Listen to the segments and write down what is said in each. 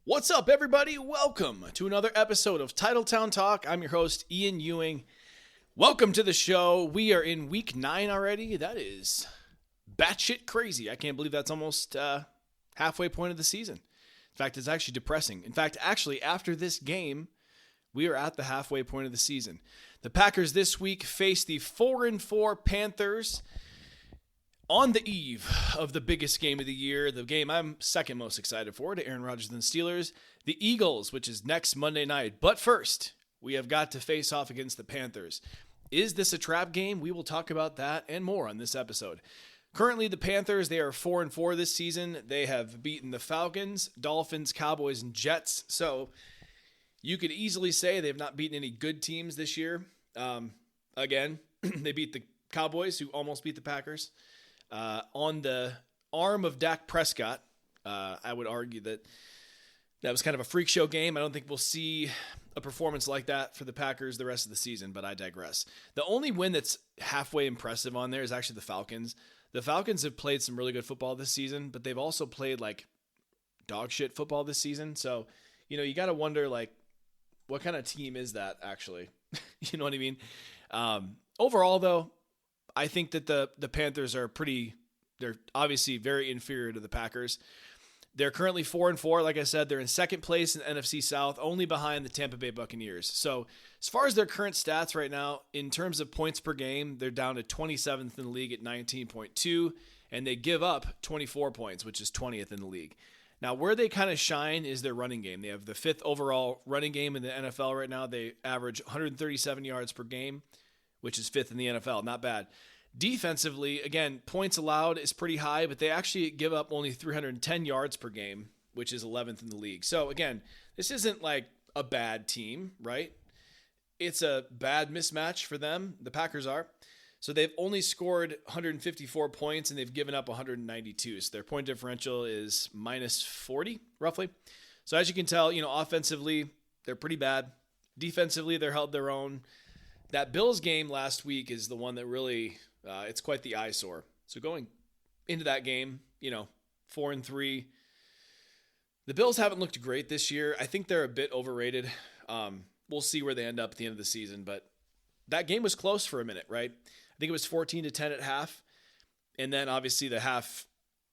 What's up, everybody? Welcome to another episode of Titletown Talk. I'm your host, Ian Ewing. Welcome to the show. We are in week 9 already. That is batshit crazy. I can't believe that's almost halfway point of the season. In fact, it's actually depressing. In fact, after this game, we are at the halfway point of the season. The Packers this week face the 4-4 Panthers on the eve of the biggest game of the year, the game I'm second most excited for to Aaron Rodgers and the Steelers, the Eagles, which is next Monday night. But first, we have got to face off against the Panthers. Is this a trap game? We will talk about that and more on this episode. Currently, the Panthers, they are 4-4 this season. They have beaten the Falcons, Dolphins, Cowboys, and Jets. So you could easily say they've not beaten any good teams this year. Again, they beat the Cowboys, who almost beat the Packers. On the arm of Dak Prescott, I would argue that was kind of a freak show game. I don't think we'll see a performance like that for the Packers the rest of the season, but I digress. The only win that's halfway impressive on there is actually the Falcons. The Falcons have played some really good football this season, but they've also played like dog shit football this season. So, you got to wonder like, what kind of team is that actually? You know what I mean? Overall though, I think that the Panthers are they're obviously very inferior to the Packers. They're currently 4-4. Like I said, they're in second place in the NFC South, only behind the Tampa Bay Buccaneers. So as far as their current stats right now, in terms of points per game, they're down to 27th in the league at 19.2, and they give up 24 points, which is 20th in the league. Now, where they kind of shine is their running game. They have the 5th overall running game in the NFL right now. They average 137 yards per game, which is 5th in the NFL. Not bad. Defensively, again, points allowed is pretty high, but they actually give up only 310 yards per game, which is 11th in the league. So again, this isn't like a bad team, right? It's a bad mismatch for them. The Packers are. So they've only scored 154 points and they've given up 192. So their point differential is minus 40, roughly. So as you can tell, offensively, they're pretty bad. Defensively, they're held their own. That Bills game last week is the one that really, it's quite the eyesore. So going into that game, 4-3, the Bills haven't looked great this year. I think they're a bit overrated. We'll see where they end up at the end of the season, but that game was close for a minute, right? I think it was 14-10 at half. And then obviously the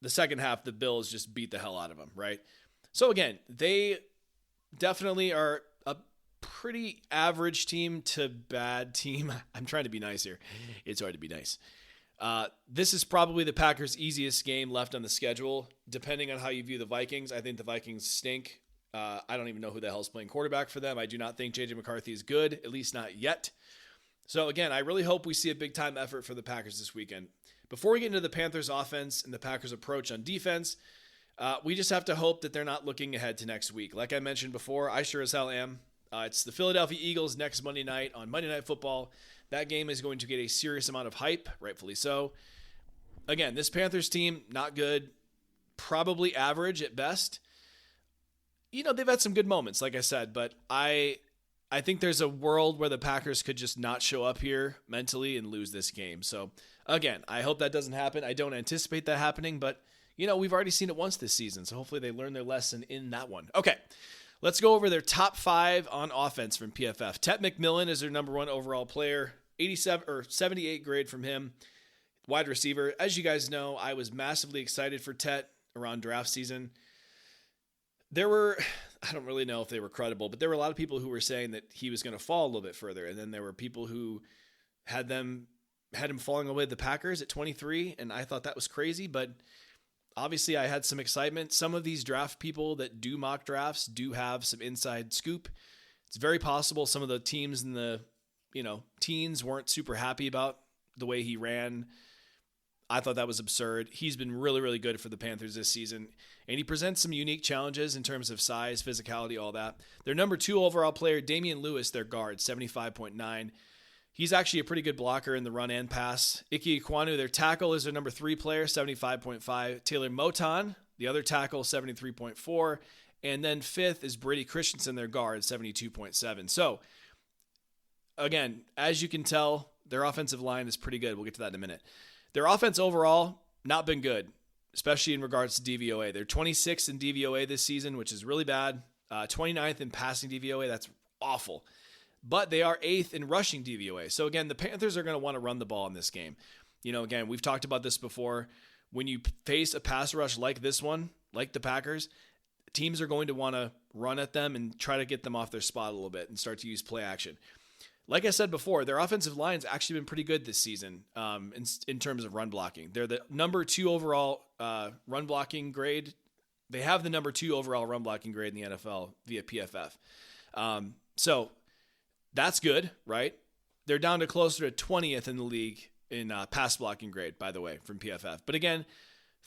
second half, the Bills just beat the hell out of them, right? So again, they definitely are a pretty average team to bad team. I'm trying to be nice here. It's hard to be nice. This is probably the Packers' easiest game left on the schedule, depending on how you view the Vikings. I think the Vikings stink. I don't even know who the hell's playing quarterback for them. I do not think J.J. McCarthy is good, at least not yet. So again, I really hope we see a big time effort for the Packers this weekend. Before we get into the Panthers offense and the Packers approach on defense, we just have to hope that they're not looking ahead to next week. Like I mentioned before, I sure as hell am. It's the Philadelphia Eagles next Monday night on Monday Night Football. That game is going to get a serious amount of hype, rightfully so. Again, this Panthers team, not good, probably average at best. They've had some good moments, like I said, but I think there's a world where the Packers could just not show up here mentally and lose this game. So, again, I hope that doesn't happen. I don't anticipate that happening, but, we've already seen it once this season, so hopefully they learn their lesson in that one. Okay. Let's go over their top 5 on offense from PFF. Tet McMillan is their number 1 overall player, 78 grade from him. Wide receiver. As you guys know, I was massively excited for Tet around draft season. I don't really know if they were credible, but there were a lot of people who were saying that he was going to fall a little bit further. And then there were people who had him falling away the Packers at 23. And I thought that was crazy, but obviously, I had some excitement. Some of these draft people that do mock drafts do have some inside scoop. It's very possible some of the teams in the, teens weren't super happy about the way he ran. I thought that was absurd. He's been really, really good for the Panthers this season, and he presents some unique challenges in terms of size, physicality, all that. Their number 2 overall player, Damian Lewis, their guard, 75.9. He's actually a pretty good blocker in the run and pass. Ike Ekwonu, their tackle, is their number 3 player, 75.5. Taylor Moton, the other tackle, 73.4. And then 5th is Brady Christensen, their guard, 72.7. So, again, as you can tell, their offensive line is pretty good. We'll get to that in a minute. Their offense overall, not been good. especially in regards to DVOA. They're 26th in DVOA this season, which is really bad. 29th in passing DVOA. That's awful. But they are 8th in rushing DVOA. So again, the Panthers are going to want to run the ball in this game. Again, we've talked about this before. When you face a pass rush like this one, like the Packers, teams are going to want to run at them and try to get them off their spot a little bit and start to use play action. Like I said before, their offensive line's actually been pretty good this season in terms of run blocking. They're the number 2 overall run blocking grade. They have the number 2 overall run blocking grade in the NFL via PFF. So that's good, right? They're down to closer to 20th in the league in pass blocking grade, by the way, from PFF. But again,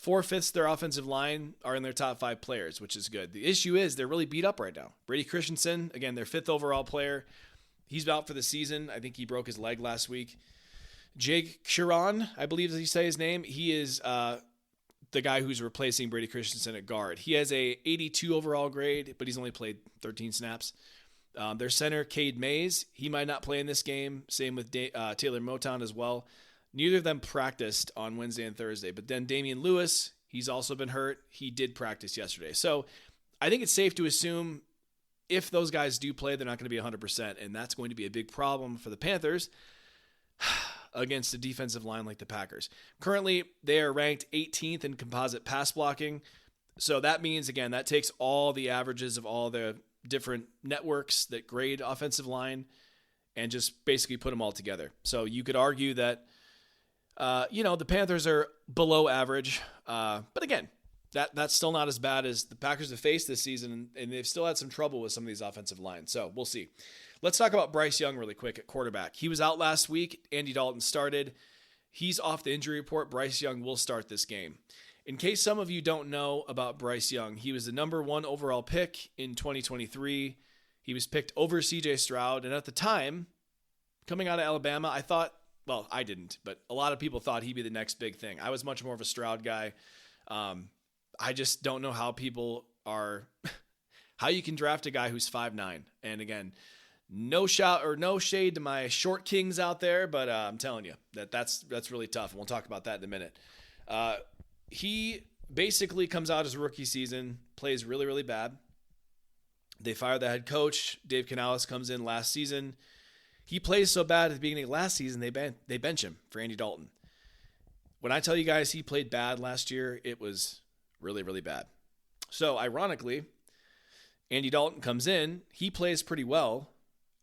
4/5 of their offensive line are in their top 5 players, which is good. The issue is they're really beat up right now. Brady Christensen, again, their 5th overall player. He's out for the season. I think he broke his leg last week. Jake Chiron, I believe you say his name. He is the guy who's replacing Brady Christensen at guard. He has a 82 overall grade, but he's only played 13 snaps. Their center, Cade Mays, he might not play in this game. Same with Taylor Motown as well. Neither of them practiced on Wednesday and Thursday. But then Damian Lewis, he's also been hurt. He did practice yesterday. So I think it's safe to assume if those guys do play, they're not going to be 100%. And that's going to be a big problem for the Panthers against a defensive line like the Packers. Currently, they are ranked 18th in composite pass blocking. So that means, again, that takes all the averages of all the different networks that grade offensive line and just basically put them all together. So you could argue that, the Panthers are below average. But again, that's still not as bad as the Packers have faced this season, and they've still had some trouble with some of these offensive lines. So we'll see. Let's talk about Bryce Young really quick at quarterback. He was out last week. Andy Dalton started. He's off the injury report. Bryce Young will start this game. In case some of you don't know about Bryce Young, he was the number 1 overall pick in 2023. He was picked over C.J. Stroud, and at the time, coming out of Alabama, I thought, well, I didn't, but a lot of people thought he'd be the next big thing. I was much more of a Stroud guy. I just don't know how how you can draft a guy who's 5'9". And again, no shade to my short kings out there, but I'm telling you that's really tough. And we'll talk about that in a minute. He basically comes out his rookie season, plays really, really bad. They fire the head coach. Dave Canales comes in last season. He plays so bad at the beginning of last season, they bench him for Andy Dalton. When I tell you guys he played bad last year, it was really, really bad. So ironically, Andy Dalton comes in. He plays pretty well.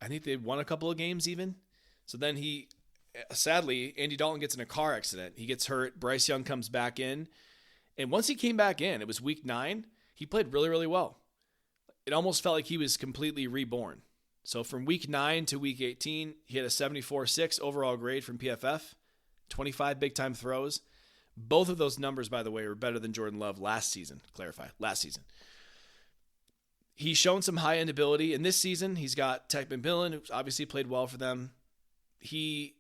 I think they won a couple of games even. So then sadly, Andy Dalton gets in a car accident. He gets hurt. Bryce Young comes back in. And once he came back in, it was week 9. He played really, really well. It almost felt like he was completely reborn. So from week 9 to week 18, he had a 74.6 overall grade from PFF, 25 big-time throws. Both of those numbers, by the way, were better than Jordan Love last season. Last season. He's shown some high-end ability. And this season, he's got Tech McMillan, who's obviously played well for them. He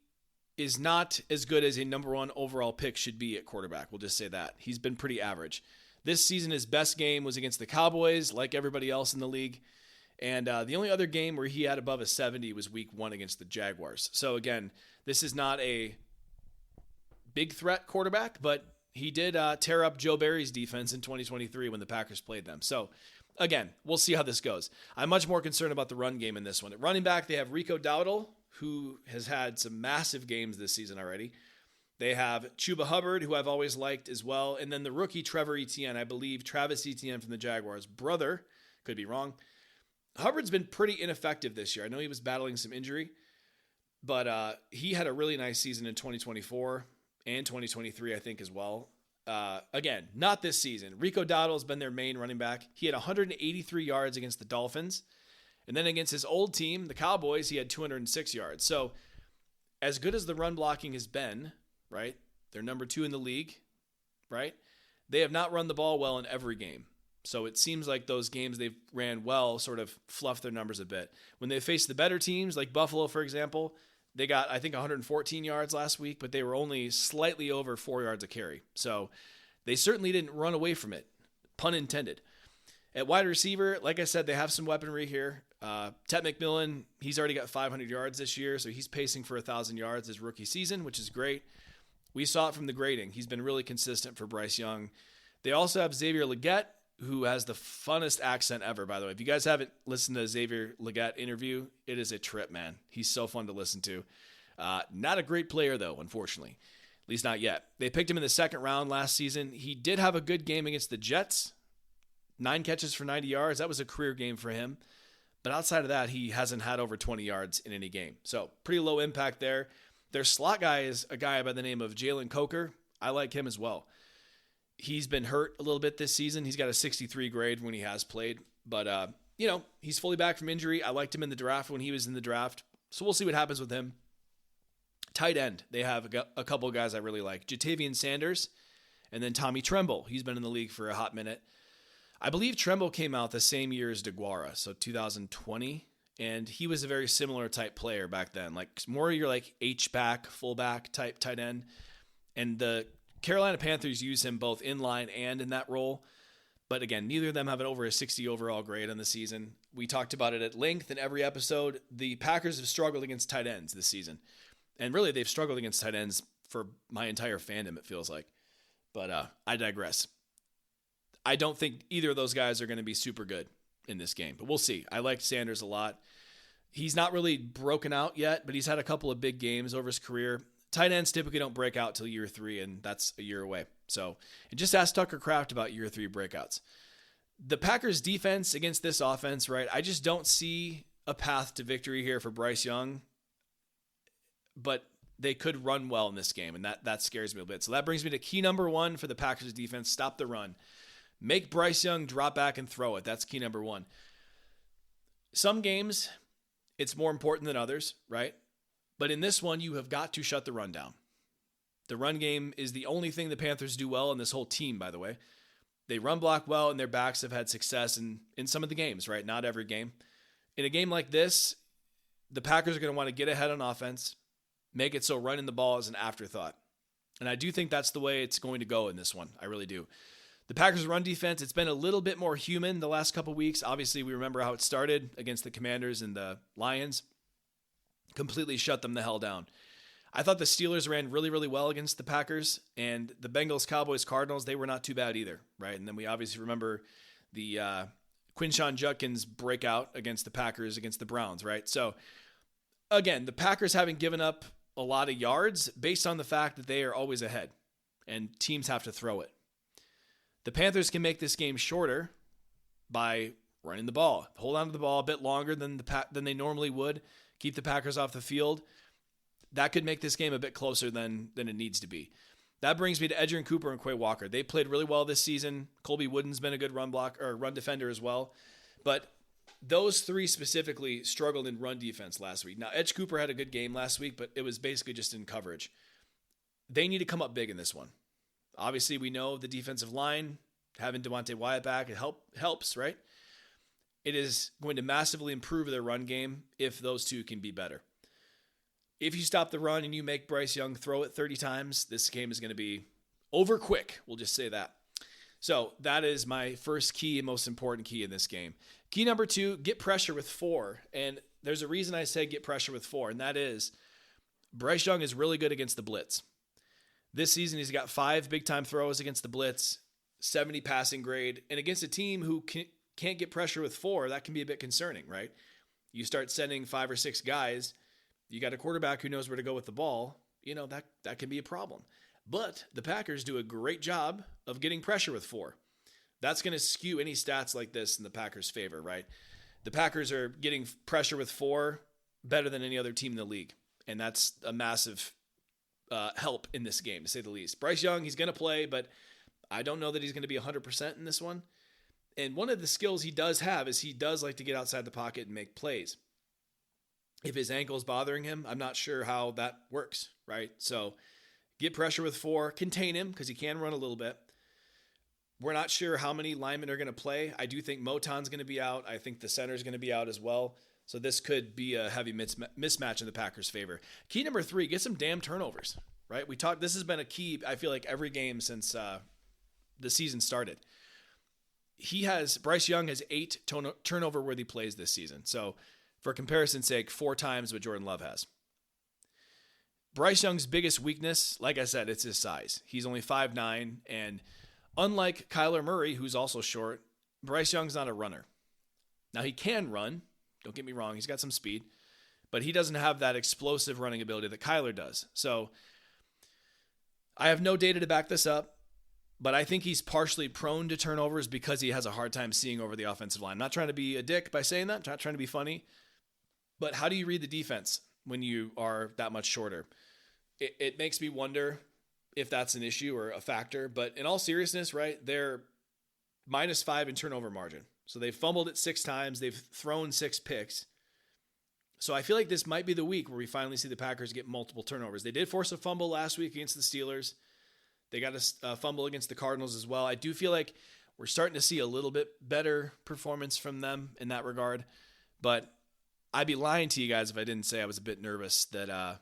is not as good as a number 1 overall pick should be at quarterback. We'll just say that. He's been pretty average. This season, his best game was against the Cowboys, like everybody else in the league. And the only other game where he had above a 70 was week 1 against the Jaguars. So again, this is not a big threat quarterback, but he did tear up Joe Barry's defense in 2023 when the Packers played them. So again, we'll see how this goes. I'm much more concerned about the run game in this one. At running back, they have Rico Dowdle, who has had some massive games this season already. They have Chuba Hubbard, who I've always liked as well. And then the rookie Trevor Etienne, I believe Travis Etienne from the Jaguars' brother, could be wrong. Hubbard's been pretty ineffective this year. I know he was battling some injury, but he had a really nice season in 2024 and 2023, I think, as well. Again, not this season. Rico Dowdle has been their main running back. He had 183 yards against the Dolphins. And then against his old team, the Cowboys, he had 206 yards. So as good as the run blocking has been, right, they're number 2 in the league, right? They have not run the ball well in every game. So it seems like those games they've ran well sort of fluff their numbers a bit. When they face the better teams, like Buffalo, for example, they got, I think, 114 yards last week, but they were only slightly over 4 yards a carry. So they certainly didn't run away from it, pun intended. At wide receiver, like I said, they have some weaponry here. Tet McMillan, he's already got 500 yards this year, so he's pacing for 1,000 yards his rookie season, which is great. We saw it from the grading. He's been really consistent for Bryce Young. They also have Xavier Legette, who has the funnest accent ever, by the way. If you guys haven't listened to Xavier Legette interview, it is a trip, man. He's so fun to listen to. Not a great player, though, unfortunately. At least not yet. They picked him in the second round last season. He did have a good game against the Jets. 9 catches for 90 yards. That was a career game for him. But outside of that, he hasn't had over 20 yards in any game. So pretty low impact there. Their slot guy is a guy by the name of Jalen Coker. I like him as well. He's been hurt a little bit this season. He's got a 63 grade when he has played. But, he's fully back from injury. I liked him in the draft when he was in the draft. So we'll see what happens with him. Tight end, they have a couple of guys I really like. Jatavian Sanders and then Tommy Tremble. He's been in the league for a hot minute. I believe Tremble came out the same year as DeGuara, so 2020. And he was a very similar type player back then. Like more your like H-back, fullback type tight end. And the Carolina Panthers use him both in line and in that role. But again, neither of them have over a 60 overall grade on the season. We talked about it at length in every episode. The Packers have struggled against tight ends this season. And really, they've struggled against tight ends for my entire fandom, it feels like. But I digress. I don't think either of those guys are going to be super good in this game. But we'll see. I like Sanders a lot. He's not really broken out yet, but he's had a couple of big games over his career. Tight ends typically don't break out till year 3, and that's a year away. So, and just ask Tucker Kraft about year 3 breakouts. The Packers' defense against this offense, right? I just don't see a path to victory here for Bryce Young. But they could run well in this game, and that scares me a bit. So that brings me to key number 1 for the Packers defense. Stop the run. Make Bryce Young drop back and throw it. That's key number 1. Some games, it's more important than others, right? But in this one, you have got to shut the run down. The run game is the only thing the Panthers do well, and this whole team, by the way. They run block well, and their backs have had success in some of the games, right? Not every game. In a game like this, the Packers are going to want to get ahead on offense, make it so running the ball is an afterthought. And I do think that's the way it's going to go in this one. I really do. The Packers' run defense, it's been a little bit more human the last couple weeks. Obviously, we remember how it started against the Commanders and the Lions. Completely shut them the hell down. I thought the Steelers ran really, really well against the Packers. And the Bengals, Cowboys, Cardinals, they were not too bad either, right? And then we obviously remember the Quinshon Judkins breakout against the Packers against the Browns, right? So, again, the Packers haven't given up a lot of yards based on the fact that they are always ahead and teams have to throw it. The Panthers can make this game shorter by running the ball. Hold on to the ball a bit longer than they normally would. Keep the Packers off the field. That could make this game a bit closer than it needs to be. That brings me to Edgerrin Cooper and Quay Walker. They played really well this season. Colby Wooden's been a good run defender as well. But those 3 specifically struggled in run defense last week. Now, Edge Cooper had a good game last week, but it was basically just in coverage. They need to come up big in this one. Obviously, we know the defensive line, having Devontae Wyatt back, it helps, right? It is going to massively improve their run game if those 2 can be better. If you stop the run and you make Bryce Young throw it 30 times, this game is going to be over quick. We'll just say that. So that is my first key and most important key in this game. Key number 2, get pressure with 4. And there's a reason I say get pressure with 4, and that is Bryce Young is really good against the blitz. This season, he's got 5 big-time throws against the blitz, 70 passing grade, and against a team who can't get pressure with 4, that can be a bit concerning, right? You start sending 5 or 6 guys, you got a quarterback who knows where to go with the ball, that can be a problem. But the Packers do a great job of getting pressure with 4. That's going to skew any stats like this in the Packers' favor, right? The Packers are getting pressure with 4 better than any other team in the league, and that's a massive help in this game, to say the least. Bryce Young, he's going to play, but I don't know that he's going to be 100% in this one. And one of the skills he does have is he does like to get outside the pocket and make plays. If his ankle's bothering him, I'm not sure how that works, right? So get pressure with 4, contain him because he can run a little bit. We're not sure how many linemen are going to play. I do think Moton's going to be out. I think the center's going to be out as well. So this could be a heavy mismatch in the Packers' favor. Key number 3, get some damn turnovers, right? This has been a key, I feel like, every game since the season started. Bryce Young has 8 turnover-worthy plays this season. So for comparison's sake, 4 times what Jordan Love has. Bryce Young's biggest weakness, like I said, it's his size. He's only 5'9", and Unlike Kyler Murray, who's also short, Bryce Young's not a runner. Now, he can run. Don't get me wrong. He's got some speed. But he doesn't have that explosive running ability that Kyler does. So I have no data to back this up, but I think he's partially prone to turnovers because he has a hard time seeing over the offensive line. I'm not trying to be a dick by saying that. I'm not trying to be funny. But how do you read the defense when you are that much shorter? It makes me wonder if that's an issue or a factor. But in all seriousness, right, they're -5 in turnover margin. So they've fumbled it 6 times. They've thrown 6 picks. So I feel like this might be the week where we finally see the Packers get multiple turnovers. They did force a fumble last week against the Steelers. They got a fumble against the Cardinals as well. I do feel like we're starting to see a little bit better performance from them in that regard. But I'd be lying to you guys if I didn't say I was a bit nervous that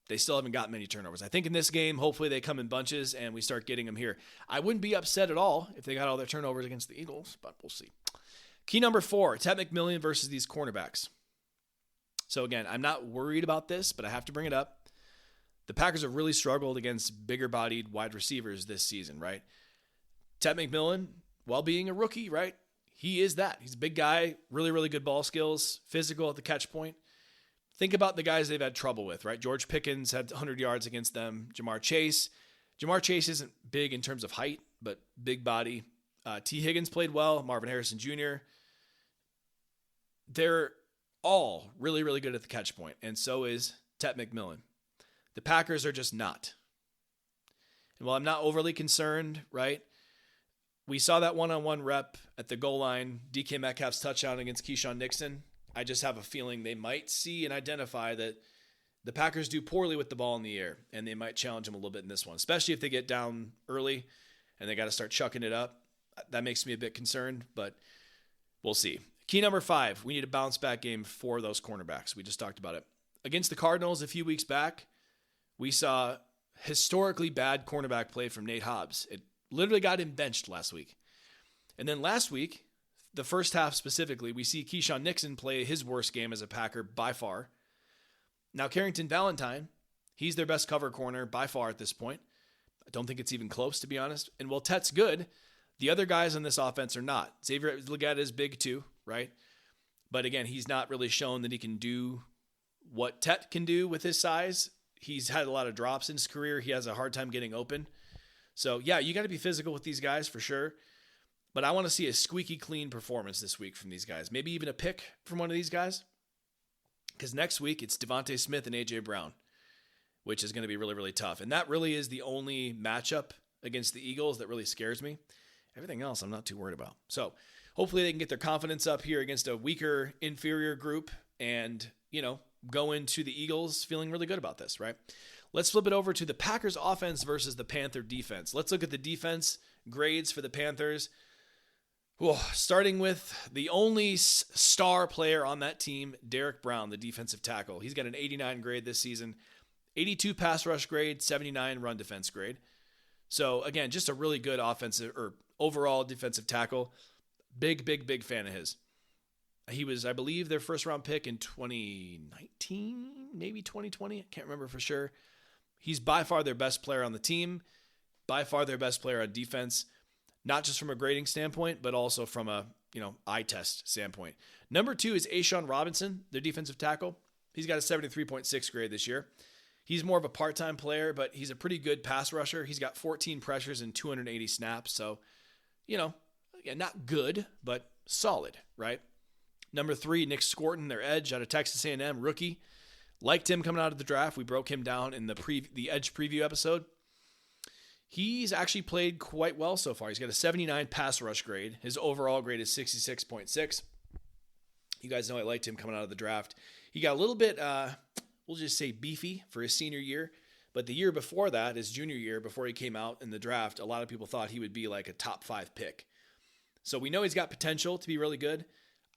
they still haven't got many turnovers. I think in this game, hopefully they come in bunches and we start getting them here. I wouldn't be upset at all if they got all their turnovers against the Eagles, but we'll see. Key number 4, Ted McMillan versus these cornerbacks. So again, I'm not worried about this, but I have to bring it up. The Packers have really struggled against bigger-bodied wide receivers this season, right? Ted McMillan, while being a rookie, right? He is that. He's a big guy, really, really good ball skills, physical at the catch point. Think about the guys they've had trouble with, right? George Pickens had 100 yards against them. Jamar Chase. Jamar Chase isn't big in terms of height, but big body. T. Higgins played well. Marvin Harrison Jr. They're all really, really good at the catch point, and so is Ted McMillan. The Packers are just not. And while I'm not overly concerned, right, we saw that one-on-one rep at the goal line, DK Metcalf's touchdown against Keyshawn Nixon. I just have a feeling they might see and identify that the Packers do poorly with the ball in the air, and they might challenge them a little bit in this one, especially if they get down early and they got to start chucking it up. That makes me a bit concerned, but we'll see. Key number 5, we need a bounce back game for those cornerbacks. We just talked about it. Against the Cardinals a few weeks back, we saw historically bad cornerback play from Nate Hobbs. It literally got him benched last week. And then last week, the first half specifically, we see Keyshawn Nixon play his worst game as a Packer by far. Now, Carrington Valentine, he's their best cover corner by far at this point. I don't think it's even close, to be honest. And while Tet's good, the other guys on this offense are not. Xavier Legette is big too, right? But again, he's not really shown that he can do what Tet can do with his size. He's had a lot of drops in his career. He has a hard time getting open. So yeah, you got to be physical with these guys for sure. But I want to see a squeaky clean performance this week from these guys. Maybe even a pick from one of these guys. Because next week it's Devontae Smith and A.J. Brown, which is going to be really, really tough. And that really is the only matchup against the Eagles that really scares me. Everything else I'm not too worried about. So hopefully they can get their confidence up here against a weaker, inferior group and, go into the Eagles feeling really good about this, right? Let's flip it over to the Packers offense versus the Panther defense. Let's look at the defense grades for the Panthers. Starting with the only star player on that team, Derek Brown, the defensive tackle. He's got an 89 grade this season, 82 pass rush grade, 79 run defense grade. So again, just a really good offensive or overall defensive tackle. Big fan of his. He was, I believe, their first round pick in 2019, maybe 2020. I can't remember for sure. He's by far their best player on the team, by far their best player on defense, not just from a grading standpoint, but also from a, eye test standpoint. Number 2 is A'Shawn Robinson, their defensive tackle. He's got a 73.6 grade this year. He's more of a part-time player, but he's a pretty good pass rusher. He's got 14 pressures and 280 snaps. So, again, not good, but solid, right? Number 3, Nick Scorton, their edge out of Texas A&M, rookie. Liked him coming out of the draft. We broke him down in the edge preview episode. He's actually played quite well so far. He's got a 79 pass rush grade. His overall grade is 66.6. You guys know I liked him coming out of the draft. He got a little bit, we'll just say beefy for his senior year. But the year before that, his junior year, before he came out in the draft, a lot of people thought he would be like a top 5 pick. So we know he's got potential to be really good.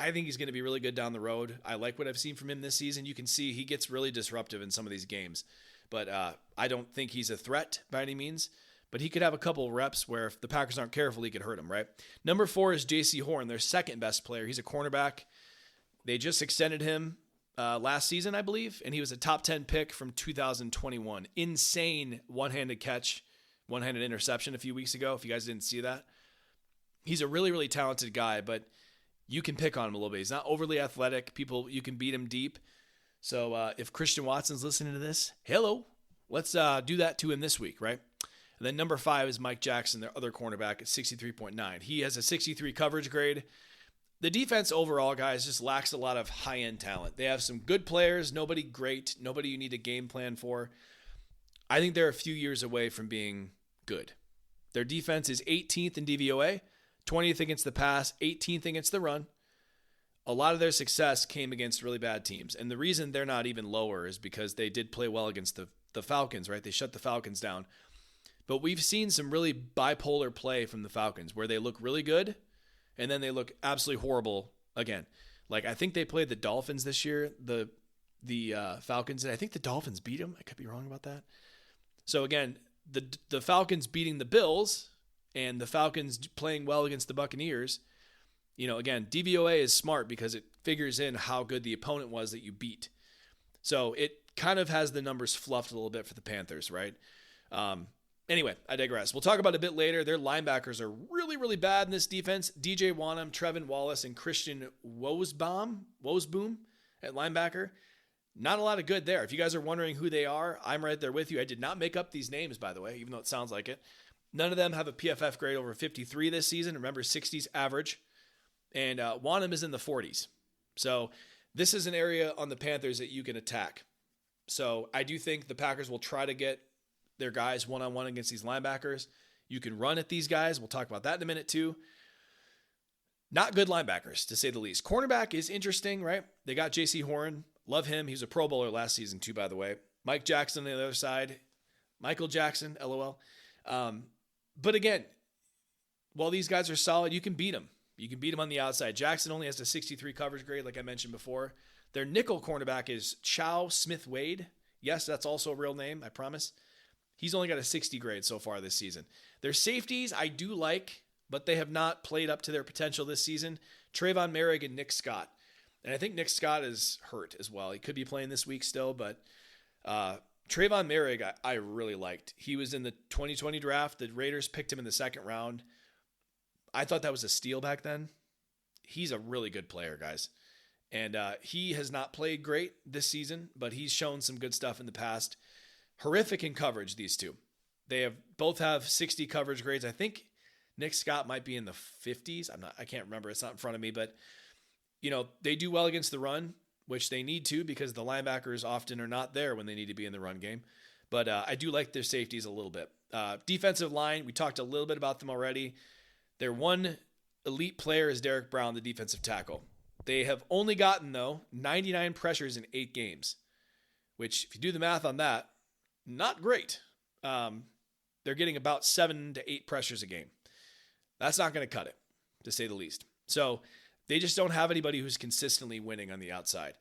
I think he's going to be really good down the road. I like what I've seen from him this season. You can see he gets really disruptive in some of these games. But I don't think he's a threat by any means. But he could have a couple of reps where if the Packers aren't careful, he could hurt him, right? Number 4 is J.C. Horn, their second best player. He's a cornerback. They just extended him last season, I believe, and he was a top 10 pick from 2021. Insane one-handed catch one-handed interception a few weeks ago, if you guys didn't see that. He's a really, really talented guy, but you can pick on him a little bit. He's not overly athletic. You can beat him deep. So if Christian Watson's listening to this, hello, let's do that to him this week, right? And then number 5 is Mike Jackson, their other cornerback at 63.9. He has a 63 coverage grade. The defense overall, guys, just lacks a lot of high-end talent. They have some good players, nobody great, nobody you need a game plan for. I think they're a few years away from being good. Their defense is 18th in DVOA, 20th against the pass, 18th against the run. A lot of their success came against really bad teams. And the reason they're not even lower is because they did play well against the Falcons, right? They shut the Falcons down. But we've seen some really bipolar play from the Falcons where they look really good and then they look absolutely horrible again. Like, I think they played the Dolphins this year, the Falcons, and I think the Dolphins beat them. I could be wrong about that. So again, the Falcons beating the Bills and the Falcons playing well against the Buccaneers, again, DVOA is smart because it figures in how good the opponent was that you beat. So it kind of has the numbers fluffed a little bit for the Panthers, right? Anyway, I digress. We'll talk about it a bit later. Their linebackers are really, really bad in this defense. DJ Wanham, Trevin Wallace, and Christian Wosboom at linebacker. Not a lot of good there. If you guys are wondering who they are, I'm right there with you. I did not make up these names, by the way, even though it sounds like it. None of them have a PFF grade over 53 this season. Remember, 60s average. And Wanham is in the 40s. So this is an area on the Panthers that you can attack. So I do think the Packers will try to get their guys one-on-one against these linebackers. You can run at these guys. We'll talk about that in a minute too. Not good linebackers, to say the least. Cornerback is interesting, right? They got J.C. Horn. Love him. He was a Pro Bowler last season too, by the way. Mike Jackson on the other side. Michael Jackson, LOL. But again, while these guys are solid, you can beat them. You can beat them on the outside. Jackson only has a 63 coverage grade, like I mentioned before. Their nickel cornerback is Chow Smith-Wade. Yes, that's also a real name, I promise. He's only got a 60 grade so far this season. Their safeties I do like, but they have not played up to their potential this season. Trayvon Merrick and Nick Scott. And I think Nick Scott is hurt as well. He could be playing this week still, but Trayvon Merrick I really liked. He was in the 2020 draft. The Raiders picked him in the second round. I thought that was a steal back then. He's a really good player, guys. And he has not played great this season, but he's shown some good stuff in the past. Horrific in coverage, these two. They both have 60 coverage grades. I think Nick Scott might be in the 50s. I can't remember. It's not in front of me, but they do well against the run, which they need to because the linebackers often are not there when they need to be in the run game. But I do like their safeties a little bit. Defensive line, we talked a little bit about them already. Their one elite player is Derek Brown, the defensive tackle. They have only gotten, though, 99 pressures in 8 games, which, if you do the math on that, not great. They're getting about 7 to 8 pressures a game. That's not going to cut it, to say the least. So they just don't have anybody who's consistently winning on the outside.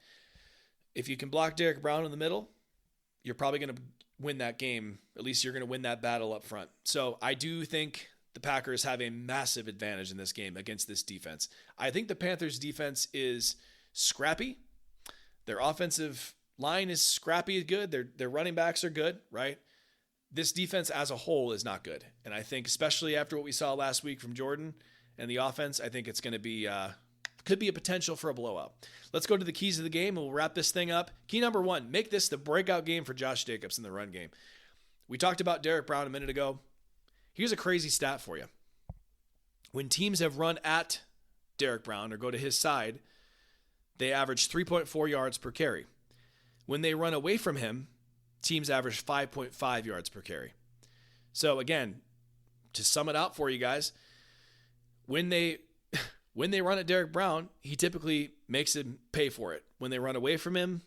If you can block Derek Brown in the middle, you're probably going to win that game. At least you're going to win that battle up front. So I do think the Packers have a massive advantage in this game against this defense. I think the Panthers' defense is scrappy. Their offensive line is scrappy and good. Their running backs are good, right? This defense as a whole is not good. And I think especially after what we saw last week from Jordan and the offense, I think it's going to be could be a potential for a blowout. Let's go to the keys of the game and we'll wrap this thing up. Key number 1, make this the breakout game for Josh Jacobs in the run game. We talked about Derek Brown a minute ago. Here's a crazy stat for you. When teams have run at Derek Brown or go to his side, they average 3.4 yards per carry. When they run away from him, teams average 5.5 yards per carry. So again, to sum it out for you guys, when they run at Derek Brown, he typically makes him pay for it. When they run away from him,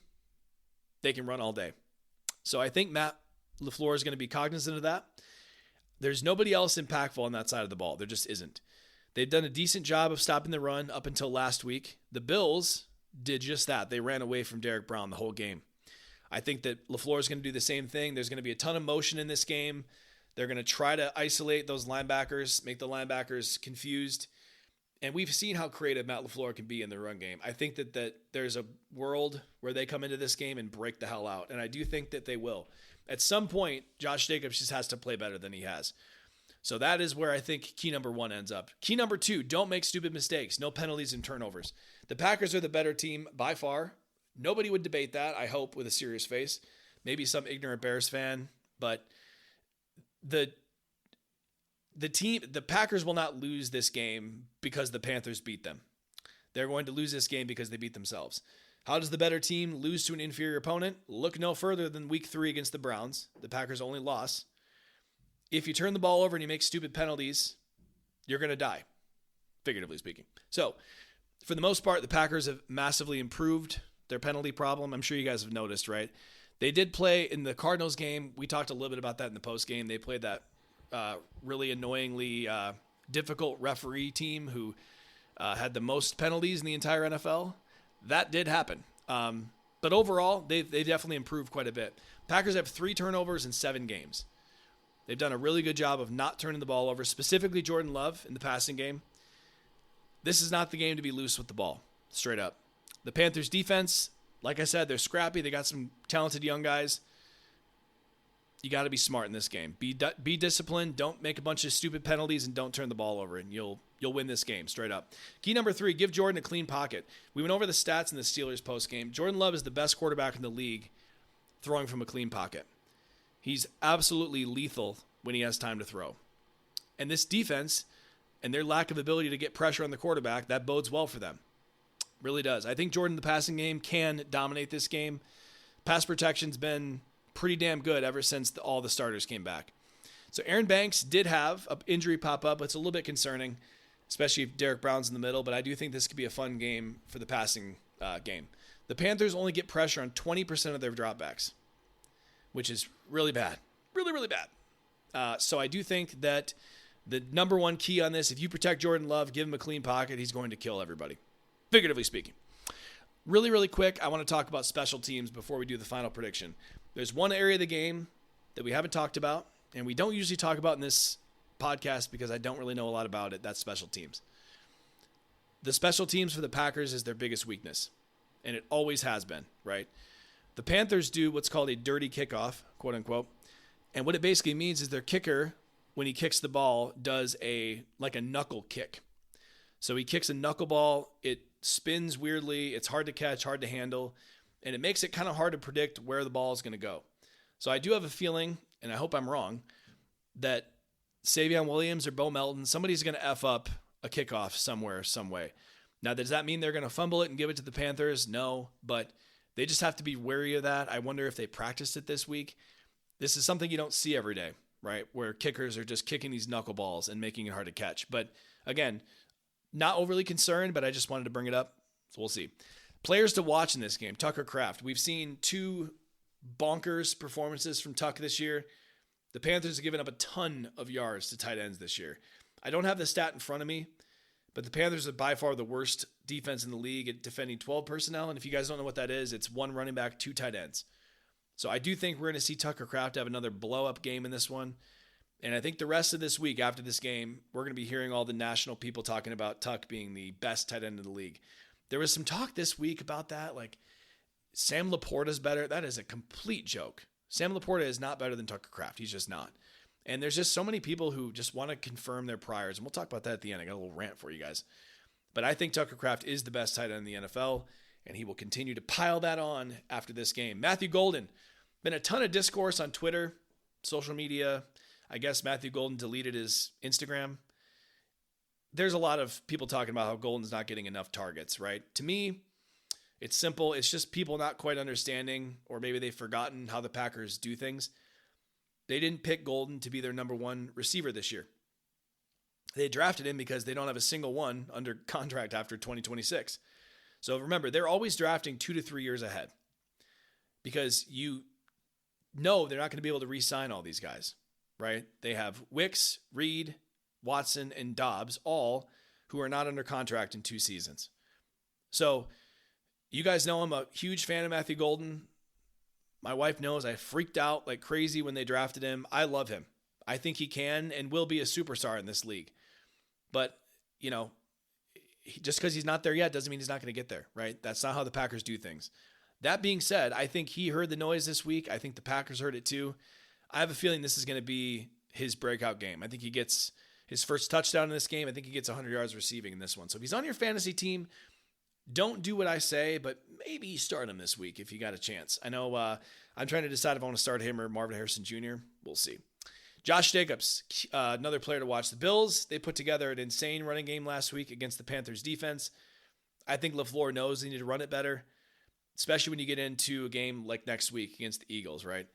they can run all day. So I think Matt LaFleur is going to be cognizant of that. There's nobody else impactful on that side of the ball. There just isn't. They've done a decent job of stopping the run up until last week. The Bills did just that. They ran away from Derek Brown the whole game. I think that LaFleur is going to do the same thing. There's going to be a ton of motion in this game. They're going to try to isolate those linebackers, make the linebackers confused. And we've seen how creative Matt LaFleur can be in the run game. I think that there's a world where they come into this game and break the hell out. And I do think that they will. At some point, Josh Jacobs just has to play better than he has. So that is where I think key number 1 ends up. Key number 2, don't make stupid mistakes. No penalties and turnovers. The Packers are the better team by far. Nobody would debate that, I hope, with a serious face. Maybe some ignorant Bears fan. But the Packers will not lose this game because the Panthers beat them. They're going to lose this game because they beat themselves. How does the better team lose to an inferior opponent? Look no further than week 3 against the Browns. The Packers' only loss. If you turn the ball over and you make stupid penalties, you're going to die, figuratively speaking. So, for the most part, the Packers have massively improved their penalty problem. I'm sure you guys have noticed, right? They did play in the Cardinals game. We talked a little bit about that in the post game. They played that really annoyingly difficult referee team who had the most penalties in the entire NFL. That did happen. But overall, they definitely improved quite a bit. Packers have 3 turnovers in 7 games. They've done a really good job of not turning the ball over, specifically Jordan Love in the passing game. This is not the game to be loose with the ball, straight up. The Panthers defense, like I said, they're scrappy. They got some talented young guys. You got to be smart in this game. Be disciplined. Don't make a bunch of stupid penalties and don't turn the ball over, and you'll win this game straight up. Key number 3, give Jordan a clean pocket. We went over the stats in the Steelers post game. Jordan Love is the best quarterback in the league throwing from a clean pocket. He's absolutely lethal when he has time to throw. And this defense and their lack of ability to get pressure on the quarterback, that bodes well for them. Really does. I think Jordan in the passing game can dominate this game. Pass protection's been pretty damn good ever since all the starters came back. So Aaron Banks did have an injury pop up. It's a little bit concerning, especially if Derek Brown's in the middle, but I do think this could be a fun game for the passing game. The Panthers only get pressure on 20% of their dropbacks, which is really bad. Really, really bad. So I do think that the number 1 key on this, if you protect Jordan Love, give him a clean pocket, he's going to kill everybody, figuratively speaking. Really, really quick, I want to talk about special teams before we do the final prediction. There's one area of the game that we haven't talked about, and we don't usually talk about in this podcast because I don't really know a lot about it. That's special teams. The special teams for the Packers is their biggest weakness, and it always has been, right? The Panthers do what's called a dirty kickoff, quote unquote. And what it basically means is their kicker, when he kicks the ball, does a knuckle kick. So he kicks a knuckleball. It spins weirdly. It's hard to catch, hard to handle. And it makes it kind of hard to predict where the ball is going to go. So I do have a feeling, and I hope I'm wrong, that Savion Williams or Bo Melton, somebody's going to F up a kickoff somewhere, some way. Now, does that mean they're going to fumble it and give it to the Panthers? No, but they just have to be wary of that. I wonder if they practiced it this week. This is something you don't see every day, right? Where kickers are just kicking these knuckleballs and making it hard to catch. But again, not overly concerned, but I just wanted to bring it up. So we'll see. Players to watch in this game, Tucker Kraft. We've seen 2 bonkers performances from Tuck this year. The Panthers have given up a ton of yards to tight ends this year. I don't have the stat in front of me, but the Panthers are by far the worst defense in the league at defending 12 personnel. And if you guys don't know what that is, it's 1 running back, 2 tight ends. So I do think we're going to see Tucker Kraft have another blow-up game in this one. And I think the rest of this week after this game, we're going to be hearing all the national people talking about Tuck being the best tight end in the league. There was some talk this week about that, like Sam Laporta's better. That is a complete joke. Sam Laporta is not better than Tucker Kraft. He's just not. And there's just so many people who just want to confirm their priors. And we'll talk about that at the end. I got a little rant for you guys. But I think Tucker Kraft is the best tight end in the NFL, and he will continue to pile that on after this game. Matthew Golden. Been a ton of discourse on Twitter, social media. I guess Matthew Golden deleted his Instagram. There's a lot of people talking about how Golden's not getting enough targets, right? To me, it's simple. It's just people not quite understanding, or maybe they've forgotten how the Packers do things. They didn't pick Golden to be their number 1 receiver this year. They drafted him because they don't have a single one under contract after 2026. So remember, they're always drafting 2 to 3 years ahead because you know they're not going to be able to re-sign all these guys, right? They have Wicks, Reed, Watson, and Dobbs, all who are not under contract in 2 seasons. So you guys know I'm a huge fan of Matthew Golden. My wife knows I freaked out like crazy when they drafted him. I love him. I think he can and will be a superstar in this league. But, you know, just because he's not there yet doesn't mean he's not going to get there, right? That's not how the Packers do things. That being said, I think he heard the noise this week. I think the Packers heard it too. I have a feeling this is going to be his breakout game. I think he gets his first touchdown in this game. I think he gets 100 yards receiving in this one. So if he's on your fantasy team, don't do what I say, but maybe start him this week if you got a chance. I know I'm trying to decide if I want to start him or Marvin Harrison Jr. We'll see. Josh Jacobs, another player to watch. The Bills, they put together an insane running game last week against the Panthers defense. I think LaFleur knows they need to run it better, especially when you get into a game like next week against the Eagles, right?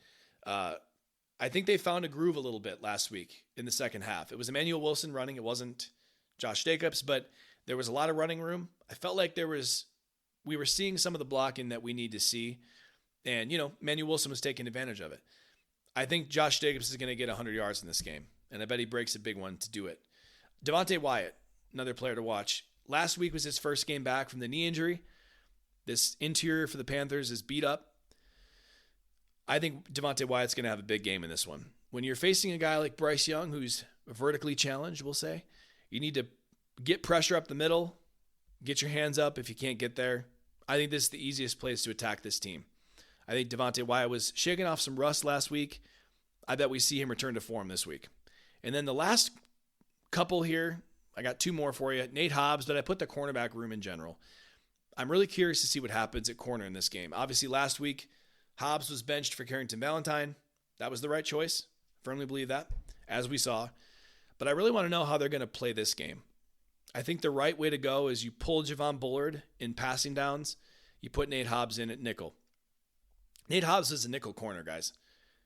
I think they found a groove a little bit last week in the second half. It was Emmanuel Wilson running. It wasn't Josh Jacobs, but there was a lot of running room. I felt like we were seeing some of the blocking that we need to see. And, Emmanuel Wilson was taking advantage of it. I think Josh Jacobs is going to get 100 yards in this game, and I bet he breaks a big one to do it. Devontae Wyatt, another player to watch. Last week was his first game back from the knee injury. This interior for the Panthers is beat up. I think Devontae Wyatt's going to have a big game in this one. When you're facing a guy like Bryce Young, who's vertically challenged, we'll say, you need to get pressure up the middle, get your hands up if you can't get there. I think this is the easiest place to attack this team. I think Devontae Wyatt was shaking off some rust last week. I bet we see him return to form this week. And then the last couple here, I got two more for you. Nate Hobbs, but I put the cornerback room in general. I'm really curious to see what happens at corner in this game. Obviously, last week, Hobbs was benched for Carrington Valentine. That was the right choice. Firmly believe that, as we saw. But I really want to know how they're going to play this game. I think the right way to go is you pull Javon Bullard in passing downs. You put Nate Hobbs in at nickel. Nate Hobbs is a nickel corner, guys.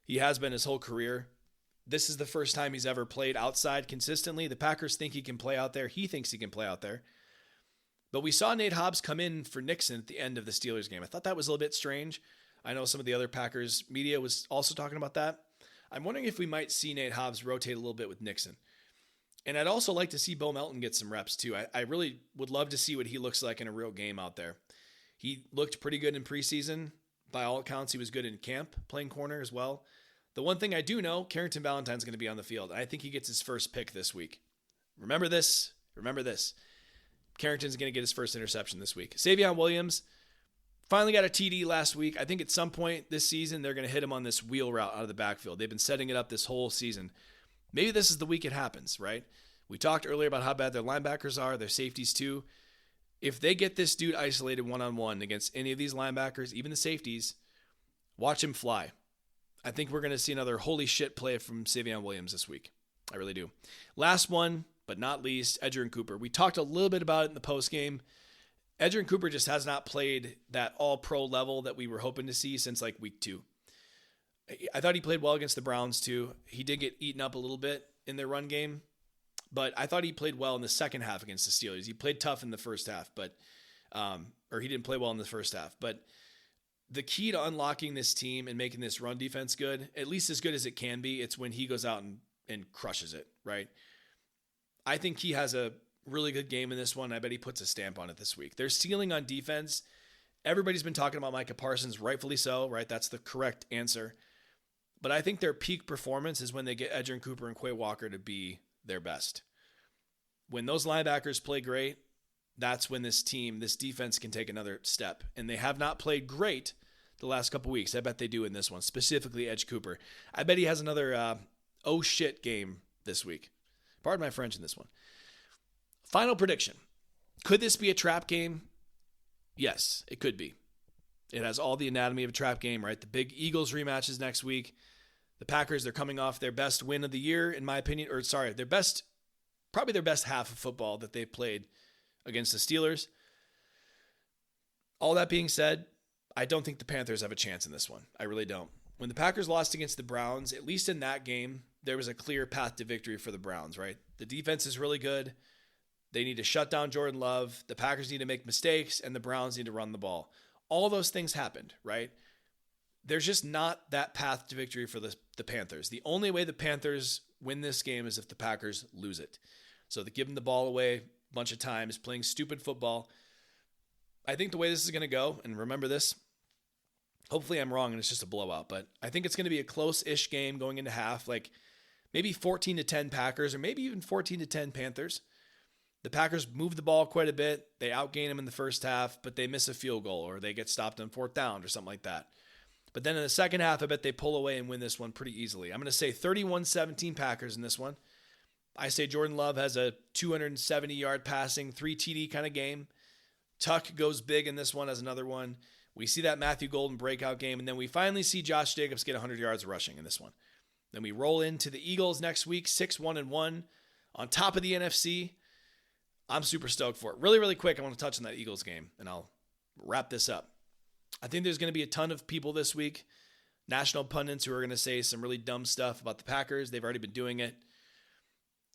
He has been his whole career. This is the first time he's ever played outside consistently. The Packers think he can play out there. He thinks he can play out there. But we saw Nate Hobbs come in for Nixon at the end of the Steelers game. I thought that was a little bit strange. I know some of the other Packers media was also talking about that. I'm wondering if we might see Nate Hobbs rotate a little bit with Nixon. And I'd also like to see Bo Melton get some reps too. I really would love to see what he looks like in a real game out there. He looked pretty good in preseason. By all accounts, he was good in camp playing corner as well. The one thing I do know, Carrington Valentine's going to be on the field. I think he gets his first pick this week. Remember this. Carrington's going to get his first interception this week. Savion Williams finally got a TD last week. I think at some point this season, they're going to hit him on this wheel route out of the backfield. They've been setting it up this whole season. Maybe this is the week it happens, right? We talked earlier about how bad their linebackers are, their safeties too. If they get this dude isolated one-on-one against any of these linebackers, even the safeties, watch him fly. I think we're going to see another holy shit play from Savion Williams this week. I really do. Last one, but not least, Edgerrin Cooper. We talked a little bit about it in the postgame. Edgerrin Cooper just has not played that all-pro level that we were hoping to see since like week 2. I thought he played well against the Browns too. He did get eaten up a little bit in their run game, but I thought he played well in the second half against the Steelers. He played tough in the first half, but or he didn't play well in the first half. But the key to unlocking this team and making this run defense good, at least as good as it can be, it's when he goes out and crushes it, right? I think he has a really good game in this one. I bet he puts a stamp on it this week. Their ceiling on defense, everybody's been talking about Micah Parsons, rightfully so, right? That's the correct answer. But I think their peak performance is when they get Edgerrin Cooper and Quay Walker to be their best. When those linebackers play great, that's when this defense can take another step. And they have not played great the last couple weeks. I bet they do in this one, specifically Edge Cooper. I bet he has another oh shit game this week. Pardon my French in this one. Final prediction. Could this be a trap game? Yes, it could be. It has all the anatomy of a trap game, right? The big Eagles rematch is next week. The Packers, they're coming off their best win of the year, in my opinion, probably their best half of football that they've played against the Steelers. All that being said, I don't think the Panthers have a chance in this one. I really don't. When the Packers lost against the Browns, at least in that game, there was a clear path to victory for the Browns, right? The defense is really good. They need to shut down Jordan Love. The Packers need to make mistakes, and the Browns need to run the ball. All those things happened, right? There's just not that path to victory for the Panthers. The only way the Panthers win this game is if the Packers lose it. So they give them the ball away a bunch of times, playing stupid football. I think the way this is going to go, and remember this, hopefully I'm wrong and it's just a blowout, but I think it's going to be a close-ish game going into half, like maybe 14-10 Packers or maybe even 14-10 Panthers. The Packers move the ball quite a bit. They outgain them in the first half, but they miss a field goal or they get stopped on fourth down or something like that. But then in the second half, I bet they pull away and win this one pretty easily. I'm going to say 31-17 Packers in this one. I say Jordan Love has a 270-yard passing, 3 TD kind of game. Tuck goes big in this one as another one. We see that Matthew Golden breakout game, and then we finally see Josh Jacobs get 100 yards rushing in this one. Then we roll into the Eagles next week, 6-1-1 on top of the NFC. I'm super stoked for it. Really, really quick, I want to touch on that Eagles game, and I'll wrap this up. I think there's going to be a ton of people this week, national pundits, who are going to say some really dumb stuff about the Packers. They've already been doing it.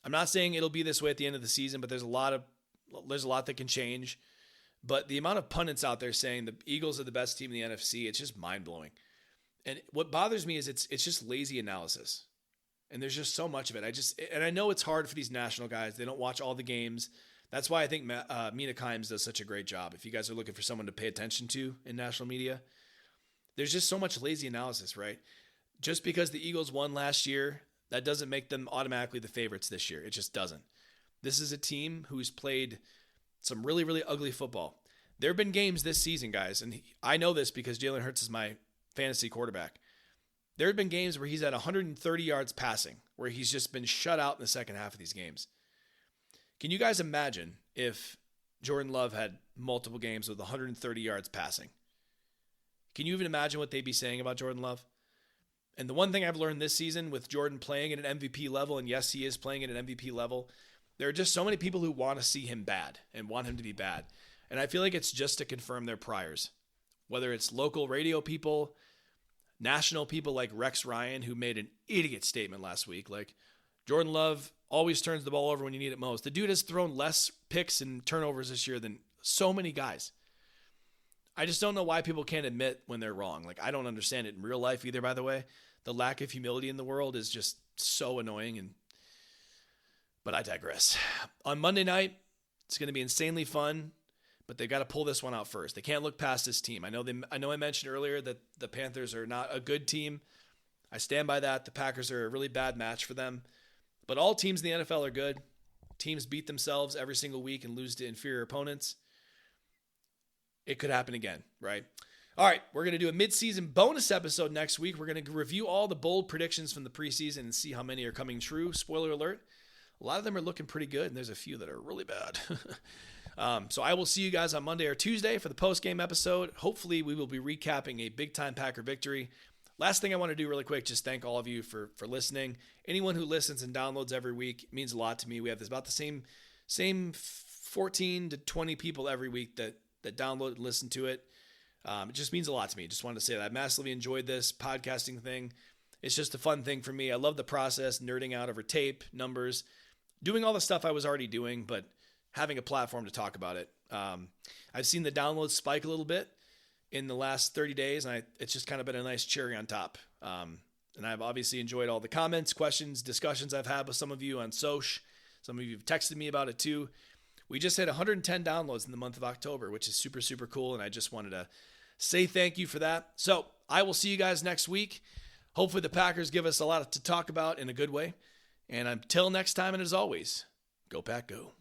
I'm not saying it'll be this way at the end of the season, but there's a lot that can change. But the amount of pundits out there saying the Eagles are the best team in the NFC, it's just mind-blowing. And what bothers me is it's just lazy analysis. And there's just so much of it. I know it's hard for these national guys. They don't watch all the games. That's why I think Mina Kimes does such a great job. If you guys are looking for someone to pay attention to in national media, there's just so much lazy analysis, right? Just because the Eagles won last year, that doesn't make them automatically the favorites this year. It just doesn't. This is a team who's played some really, really ugly football. There have been games this season, guys, and I know this because Jalen Hurts is my fantasy quarterback. There have been games where he's at 130 yards passing, where he's just been shut out in the second half of these games. Can you guys imagine if Jordan Love had multiple games with 130 yards passing? Can you even imagine what they'd be saying about Jordan Love? And the one thing I've learned this season with Jordan playing at an MVP level, and yes, he is playing at an MVP level, there are just so many people who want to see him bad and want him to be bad. And I feel like it's just to confirm their priors. Whether it's local radio people, national people like Rex Ryan, who made an idiot statement last week, like Jordan Love always turns the ball over when you need it most. The dude has thrown less picks and turnovers this year than so many guys. I just don't know why people can't admit when they're wrong. Like, I don't understand it in real life either, by the way. The lack of humility in the world is just so annoying. But I digress. On Monday night, it's going to be insanely fun, but they've got to pull this one out first. They can't look past this team. I know I mentioned earlier that the Panthers are not a good team. I stand by that. The Packers are a really bad match for them. But all teams in the NFL are good. Teams beat themselves every single week and lose to inferior opponents. It could happen again, right? All right, we're going to do a midseason bonus episode next week. We're going to review all the bold predictions from the preseason and see how many are coming true. Spoiler alert, a lot of them are looking pretty good, and there's a few that are really bad. So I will see you guys on Monday or Tuesday for the post-game episode. Hopefully, we will be recapping a big-time Packer victory. Last thing I want to do really quick, just thank all of you for listening. Anyone who listens and downloads every week means a lot to me. We have about the same 14 to 20 people every week that download and listen to it. It just means a lot to me. Just wanted to say that I massively enjoyed this podcasting thing. It's just a fun thing for me. I love the process, nerding out over tape, numbers, doing all the stuff I was already doing, but having a platform to talk about it. I've seen the downloads spike a little bit in the last 30 days, and it's just kind of been a nice cherry on top. And I've obviously enjoyed all the comments, questions, discussions I've had with some of you on Soch. Some of you have texted me about it too. We just hit 110 downloads in the month of October, which is super, super cool, and I just wanted to say thank you for that. So I will see you guys next week. Hopefully the Packers give us a lot to talk about in a good way. And until next time, and as always, go Pack, go.